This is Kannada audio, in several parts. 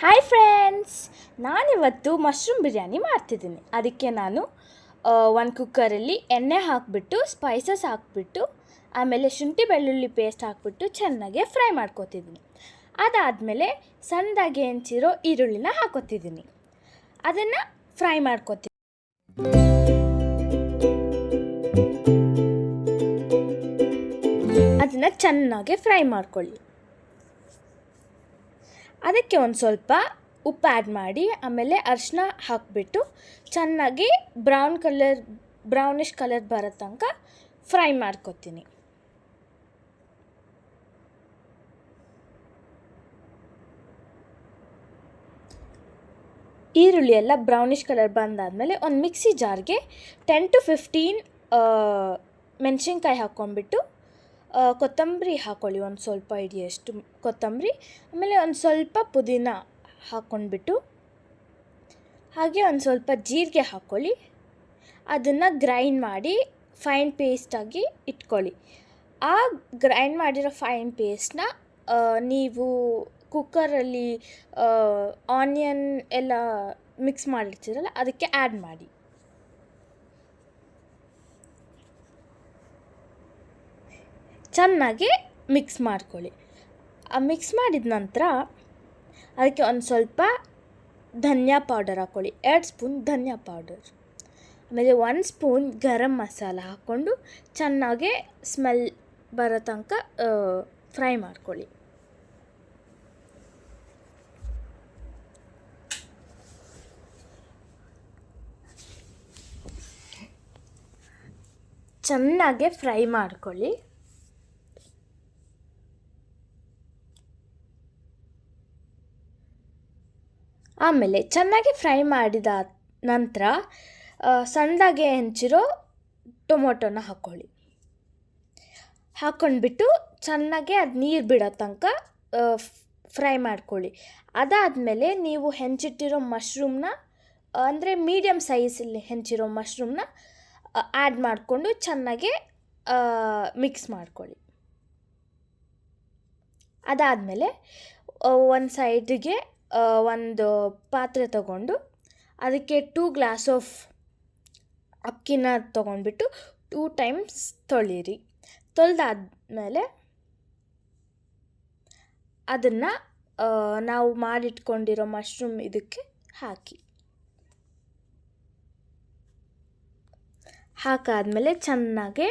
ಹಾಯ್ ಫ್ರೆಂಡ್ಸ್, ನಾನಿವತ್ತು ಮಶ್ರೂಮ್ ಬಿರಿಯಾನಿ ಮಾಡ್ತಿದ್ದೀನಿ. ಅದಕ್ಕೆ ನಾನು ಒಂದು ಕುಕ್ಕರಲ್ಲಿ ಎಣ್ಣೆ ಹಾಕಿಬಿಟ್ಟು ಸ್ಪೈಸಸ್ ಹಾಕಿಬಿಟ್ಟು ಆಮೇಲೆ ಶುಂಠಿ ಬೆಳ್ಳುಳ್ಳಿ ಪೇಸ್ಟ್ ಹಾಕಿಬಿಟ್ಟು ಚೆನ್ನಾಗಿ ಫ್ರೈ ಮಾಡ್ಕೊತಿದ್ದೀನಿ. ಅದಾದಮೇಲೆ ಸಣ್ಣದಾಗಿ ಹೆಂಚಿರೋ ಈರುಳ್ಳಿನ ಹಾಕೋತಿದ್ದೀನಿ. ಅದನ್ನು ಫ್ರೈ ಮಾಡ್ಕೊತೀನಿ. ಅದನ್ನು ಚೆನ್ನಾಗಿ ಫ್ರೈ ಮಾಡ್ಕೊಳ್ಳಿ. ಅದಕ್ಕೆ ಒಂದು ಸ್ವಲ್ಪ ಉಪ್ಪು ಆ್ಯಡ್ ಮಾಡಿ ಆಮೇಲೆ ಅರಿಶಿನ ಹಾಕಿಬಿಟ್ಟು ಚೆನ್ನಾಗಿ ಬ್ರೌನಿಷ್ ಕಲರ್ ಬರೋ ತನಕ ಫ್ರೈ ಮಾಡ್ಕೊತೀನಿ. ಈರುಳ್ಳಿ ಎಲ್ಲ ಬ್ರೌನಿಷ್ ಕಲರ್ ಬಂದಾದಮೇಲೆ ಒಂದು ಮಿಕ್ಸಿ ಜಾರ್ಗೆ 10 to 15 ಮೆಣಸಿನ್ಕಾಯಿ ಹಾಕ್ಕೊಂಡ್ಬಿಟ್ಟು ಕೊತ್ತಂಬರಿ ಹಾಕ್ಕೊಳ್ಳಿ. ಒಂದು ಸ್ವಲ್ಪ ಹಿಡಿಯಷ್ಟು ಕೊತ್ತಂಬರಿ, ಆಮೇಲೆ ಒಂದು ಸ್ವಲ್ಪ ಪುದೀನ ಹಾಕ್ಕೊಂಡ್ಬಿಟ್ಟು ಹಾಗೆ ಒಂದು ಸ್ವಲ್ಪ ಜೀರಿಗೆ ಹಾಕ್ಕೊಳ್ಳಿ. ಅದನ್ನು ಗ್ರೈಂಡ್ ಮಾಡಿ ಫೈನ್ ಪೇಸ್ಟಾಗಿ ಇಟ್ಕೊಳ್ಳಿ. ಆ ಗ್ರೈಂಡ್ ಮಾಡಿರೋ ಫೈನ್ ಪೇಸ್ಟ್ನ ನೀವು ಕುಕ್ಕರಲ್ಲಿ ಆನಿಯನ್ ಎಲ್ಲ ಮಿಕ್ಸ್ ಮಾಡಿರ್ತೀರಲ್ಲ ಅದಕ್ಕೆ ಆ್ಯಡ್ ಮಾಡಿ. ಚೆನ್ನಾಗಿ ಮಿಕ್ಸ್ ಮಾಡ್ಕೊಳ್ಳಿ. ಮಿಕ್ಸ್ ಮಾಡಿದ ನಂತರ ಅದಕ್ಕೆ ಒಂದು ಸ್ವಲ್ಪ ಧನಿಯಾ ಪೌಡರ್ ಹಾಕ್ಕೊಳ್ಳಿ, 2 ಸ್ಪೂನ್ ಧನಿಯಾ ಪೌಡರ್, ಆಮೇಲೆ 1 ಸ್ಪೂನ್ ಗರಂ ಮಸಾಲ ಹಾಕ್ಕೊಂಡು ಚೆನ್ನಾಗಿ ಸ್ಮೆಲ್ ಬರೋ ತನಕ ಫ್ರೈ ಮಾಡ್ಕೊಳ್ಳಿ. ಚೆನ್ನಾಗಿ ಫ್ರೈ ಮಾಡ್ಕೊಳ್ಳಿ. ಆಮೇಲೆ ಚೆನ್ನಾಗಿ ಫ್ರೈ ಮಾಡಿದ ನಂತರ ಸಣ್ಣದಾಗಿ ಹೆಂಚಿರೋ ಟೊಮೊಟೊನ ಹಾಕ್ಕೊಳ್ಳಿ. ಹಾಕ್ಕೊಂಡ್ಬಿಟ್ಟು ಚೆನ್ನಾಗಿ ಅದು ನೀರು ಬಿಡೋ ತನಕ ಫ್ರೈ ಮಾಡ್ಕೊಳ್ಳಿ. ಅದಾದಮೇಲೆ ನೀವು ಹೆಂಚಿಟ್ಟಿರೋ ಮಶ್ರೂಮ್ನ, ಅಂದರೆ ಮೀಡಿಯಮ್ ಸೈಜಲ್ಲಿ ಹೆಂಚಿರೋ ಮಶ್ರೂಮ್ನ ಆ್ಯಡ್ ಮಾಡಿಕೊಂಡು ಚೆನ್ನಾಗಿ ಮಿಕ್ಸ್ ಮಾಡ್ಕೊಳ್ಳಿ. ಅದಾದಮೇಲೆ ಒಂದು ಸೈಡಿಗೆ ಒಂದು ಪಾತ್ರೆ ತಗೊಂಡು ಅದಕ್ಕೆ 2 ಗ್ಲಾಸ್ ಆಫ್ ಅಕ್ಕಿನ ತೊಗೊಂಡ್ಬಿಟ್ಟು 2 ಟೈಮ್ಸ್ ತೊಳೀರಿ. ತೊಳೆದಾದ್ಮೇಲೆ ಅದನ್ನು ನಾವು ಮಾಡಿಟ್ಕೊಂಡಿರೋ ಮಶ್ರೂಮ್ ಇದಕ್ಕೆ ಹಾಕಾದ್ಮೇಲೆ ಚೆನ್ನಾಗಿ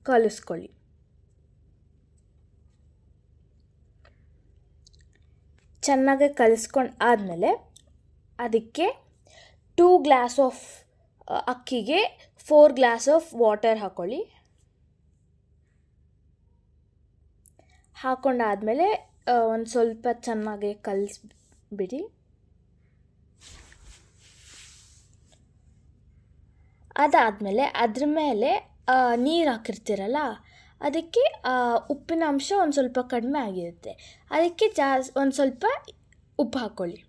ಕಲಿಸ್ಕೊಳ್ಳಿ. ಚೆನ್ನಾಗಿ ಕಲಿಸ್ಕೊಂಡು ಆದಮೇಲೆ ಅದಕ್ಕೆ 2 ಗ್ಲಾಸ್ ಆಫ್ ಅಕ್ಕಿಗೆ 4 ಗ್ಲಾಸ್ ಆಫ್ ವಾಟರ್ ಹಾಕ್ಕೊಳ್ಳಿ. ಹಾಕ್ಕೊಂಡಾದಮೇಲೆ ಒಂದು ಸ್ವಲ್ಪ ಚೆನ್ನಾಗಿ ಕಲಿಸ್ಬಿಡಿ. ಅದಾದಮೇಲೆ ಅದ್ರ ಮೇಲೆ ನೀರು ಹಾಕಿರ್ತೀರಲ್ಲ ಅದಕ್ಕೆ ಉಪ್ಪಿನ ಅಂಶ ಒಂದು ಸ್ವಲ್ಪ ಕಡಿಮೆ ಆಗಿರುತ್ತೆ. ಅದಕ್ಕೆ ಒಂದು ಸ್ವಲ್ಪ ಉಪ್ಪು ಹಾಕ್ಕೊಳ್ಳಿ.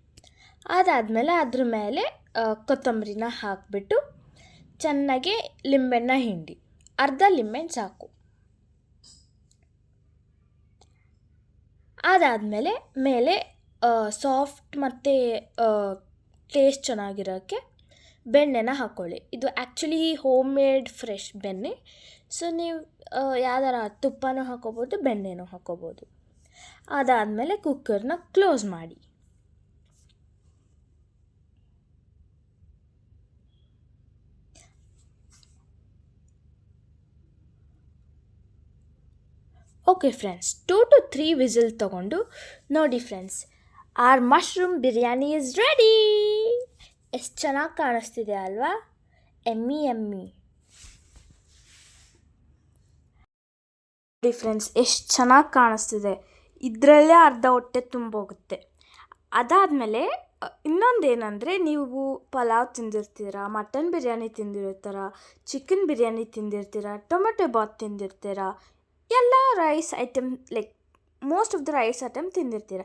ಅದಾದಮೇಲೆ ಅದ್ರ ಮೇಲೆ ಕೊತ್ತಂಬರಿನ ಹಾಕಿಬಿಟ್ಟು ಚೆನ್ನಾಗಿ ಲಿಂಬೆಹಣ್ಣ ಹಿಂಡಿ, ಅರ್ಧ ಲಿಂಬೆಹಣ್ಣು ಸಾಕು. ಅದಾದಮೇಲೆ ಮೇಲೆ ಸಾಫ್ಟ್ ಮತ್ತು ಟೇಸ್ಟ್ ಚೆನ್ನಾಗಿರೋಕ್ಕೆ ಬೆಣ್ಣೆನ ಹಾಕ್ಕೊಳ್ಳಿ. ಇದು ಆ್ಯಕ್ಚುಲಿ ಹೋಮ್ ಮೇಡ್ ಫ್ರೆಶ್ ಬೆಣ್ಣೆ. ಸೊ ನೀವು ಯಾವ್ದಾರ ತುಪ್ಪನೂ ಹಾಕ್ಕೋಬೋದು, ಬೆಣ್ಣೆನೂ ಹಾಕ್ಕೋಬೋದು. ಅದಾದಮೇಲೆ ಕುಕ್ಕರ್ನ ಕ್ಲೋಸ್ ಮಾಡಿ. ಓಕೆ ಫ್ರೆಂಡ್ಸ್, 2 to 3 ವಿಸಿಲ್ ತೊಗೊಂಡು ನೋಡಿ friends, our mushroom biryani is ready. ಎಷ್ಟು ಚೆನ್ನಾಗಿ ಕಾಣಿಸ್ತಿದೆ ಅಲ್ವಾ? ಎಮ್ಮಿ. ನೋಡಿ ಫ್ರೆಂಡ್ಸ್, ಎಷ್ಟು ಚೆನ್ನಾಗಿ ಕಾಣಿಸ್ತಿದೆ. ಇದರಲ್ಲೇ ಅರ್ಧ ಹೊಟ್ಟೆ ತುಂಬೋಗುತ್ತೆ. ಅದಾದಮೇಲೆ ಇನ್ನೊಂದೇನೆಂದರೆ, ನೀವು ಪಲಾವ್ ತಿಂದಿರ್ತೀರ, ಮಟನ್ ಬಿರಿಯಾನಿ ತಿಂದಿರ್ತೀರ, ಚಿಕನ್ ಬಿರಿಯಾನಿ ತಿಂದಿರ್ತೀರ, ಟೊಮೆಟೊ ಬಾತ್ ತಿಂದಿರ್ತೀರ, ಎಲ್ಲ rice item like most of the rice item ತಿಂದಿರ್ತೀರ.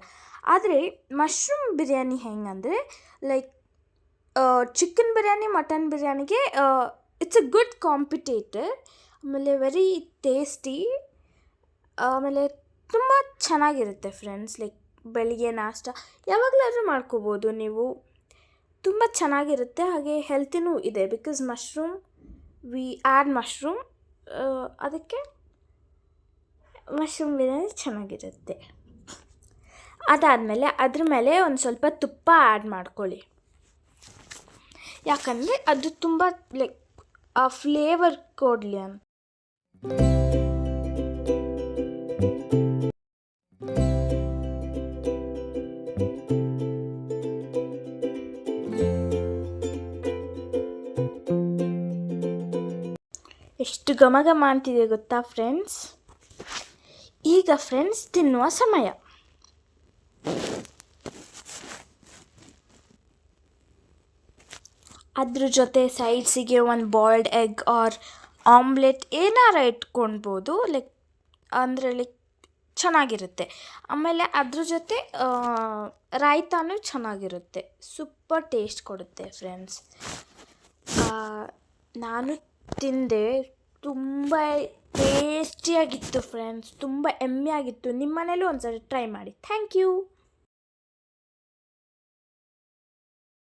ಆದರೆ ಮಶ್ರೂಮ್ ಬಿರಿಯಾನಿ ಹೆಂಗಂದರೆ, ಲೈಕ್ ಚಿಕನ್ ಬಿರಿಯಾನಿ, ಮಟನ್ ಬಿರಿಯಾನಿಗೆ ಇಟ್ಸ್ ಅ ಗುಡ್ ಕಾಂಪಿಟೇಟರ್. ಆಮೇಲೆ ವೆರಿ ಟೇಸ್ಟಿ, ಆಮೇಲೆ ತುಂಬ ಚೆನ್ನಾಗಿರುತ್ತೆ ಫ್ರೆಂಡ್ಸ್. ಲೈಕ್ ಬೆಳಿಗ್ಗೆ ನಾಷ್ಟ ಯಾವಾಗಲಾದ್ರೂ ಮಾಡ್ಕೋಬೋದು ನೀವು. ತುಂಬ ಚೆನ್ನಾಗಿರುತ್ತೆ, ಹಾಗೆ ಹೆಲ್ತಿನೂ ಇದೆ. Because mushroom we add mushroom, ಅದಕ್ಕೆ ಮಶ್ರೂಮ್ ಬಿರಿಯಾನಿ ಚೆನ್ನಾಗಿರುತ್ತೆ. ಅದಾದಮೇಲೆ ಅದ್ರ ಮೇಲೆ ಒಂದು ಸ್ವಲ್ಪ ತುಪ್ಪ ಆ್ಯಡ್ ಮಾಡ್ಕೊಳ್ಳಿ. ಯಾಕಂದರೆ ಅದು ತುಂಬ ಲೈಕ್ ಆ ಫ್ಲೇವರ್ ಕೊಡಲಿ ಅಂತ. ಎಷ್ಟು ಘಮ ಘಮ ಅಂತಿದೆ ಗೊತ್ತಾ ಫ್ರೆಂಡ್ಸ್. ಈಗ ಫ್ರೆಂಡ್ಸ್ ತಿನ್ನುವ ಸಮಯ. ಅದ್ರ ಜೊತೆ ಸೈಡ್ಸಿಗೆ ಒಂದು ಬಾಯ್ಲ್ಡ್ ಎಗ್ ಆರ್ ಆಮ್ಲೆಟ್ ಏನಾರ ಇಟ್ಕೊಳ್ಬೋದು, ಲೈಕ್ ಚೆನ್ನಾಗಿರುತ್ತೆ. ಆಮೇಲೆ ಅದ್ರ ಜೊತೆ ರಾಯ್ತಾನೂ ಚೆನ್ನಾಗಿರುತ್ತೆ, ಸೂಪರ್ ಟೇಸ್ಟ್ ಕೊಡುತ್ತೆ ಫ್ರೆಂಡ್ಸ್. ನಾನು ತಿಂದೆ, ತುಂಬ ಟೇಸ್ಟಿಯಾಗಿತ್ತು ಫ್ರೆಂಡ್ಸ್, ತುಂಬ ಎಮ್ಮೆಯಾಗಿತ್ತು. ನಿಮ್ಮ ಮನೇಲೂ ಒಂದ್ಸರಿ ಟ್ರೈ ಮಾಡಿ. Thank you.